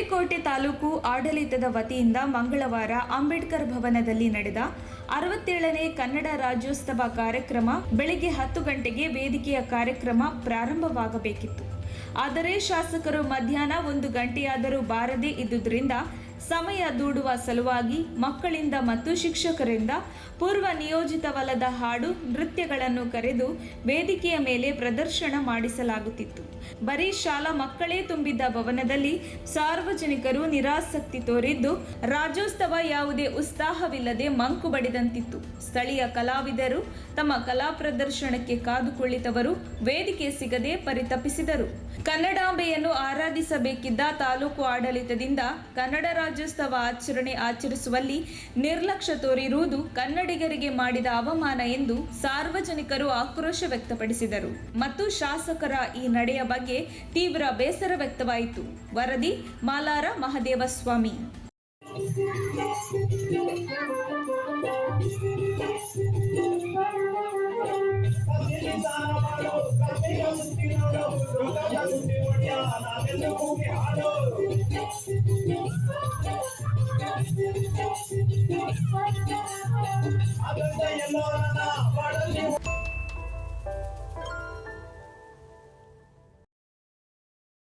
ಮೇಲ್ಕೋಟೆ ತಾಲೂಕು ಆಡಳಿತದ ವತಿಯಿಂದ ಮಂಗಳವಾರ ಅಂಬೇಡ್ಕರ್ ಭವನದಲ್ಲಿ ನಡೆದ 67ನೇ ಕನ್ನಡ ರಾಜ್ಯೋತ್ಸವ ಕಾರ್ಯಕ್ರಮ ಬೆಳಗ್ಗೆ 10 ಗಂಟೆಗೆ ವೇದಿಕೆಯ ಕಾರ್ಯಕ್ರಮ ಪ್ರಾರಂಭವಾಗಬೇಕಿತ್ತು. ಆದರೆ ಶಾಸಕರು ಮಧ್ಯಾಹ್ನ 1 ಗಂಟೆಯಾದರೂ ಬಾರದೇ ಇದ್ದುದರಿಂದ ಸಮಯ ದೂಡುವ ಸಲುವಾಗಿ ಮಕ್ಕಳಿಂದ ಮತ್ತು ಶಿಕ್ಷಕರಿಂದ ಪೂರ್ವ ನಿಯೋಜಿತವಲ್ಲದ ಹಾಡು ನೃತ್ಯಗಳನ್ನು ಕರೆದು ವೇದಿಕೆಯ ಮೇಲೆ ಪ್ರದರ್ಶನ ಮಾಡಿಸಲಾಗುತ್ತಿತ್ತು. ಬರೀ ಶಾಲಾ ಮಕ್ಕಳೇ ತುಂಬಿದ್ದ ಭವನದಲ್ಲಿ ಸಾರ್ವಜನಿಕರು ನಿರಾಸಕ್ತಿ ತೋರಿದ್ದು ರಾಜ್ಯೋತ್ಸವ ಯಾವುದೇ ಉತ್ಸಾಹವಿಲ್ಲದೆ ಮಂಕು ಬಡಿದಂತಿತ್ತು. ಸ್ಥಳೀಯ ಕಲಾವಿದರು ತಮ್ಮ ಕಲಾ ಪ್ರದರ್ಶನಕ್ಕೆ ಕಾದು ಕುಳಿತವರು ವೇದಿಕೆ ಸಿಗದೆ ಪರಿತಪಿಸಿದರು. ಕನ್ನಡಾಂಬೆಯನ್ನು ಆರಾಧಿಸಬೇಕಿದ್ದ ತಾಲೂಕು ಆಡಳಿತದಿಂದ ಕನ್ನಡ ರಾಜ್ಯೋತ್ಸವ ಆಚರಿಸುವಲ್ಲಿ ನಿರ್ಲಕ್ಷ್ಯ ತೋರಿರುವುದು ಕನ್ನಡಿಗರಿಗೆ ಮಾಡಿದ ಅವಮಾನ ಎಂದು ಸಾರ್ವಜನಿಕರು ಆಕ್ರೋಶ ವ್ಯಕ್ತಪಡಿಸಿದರು ಮತ್ತು ಶಾಸಕರ ಈ ನಡೆಯ ಬಗ್ಗೆ ತೀವ್ರ ಬೇಸರ ವ್ಯಕ್ತವಾಯಿತು. ವರದಿ ಮಾಲಾರ ಮಹದೇವಸ್ವಾಮಿ. ಅದನ್ನ ಎಲ್ಲೋರನ್ನ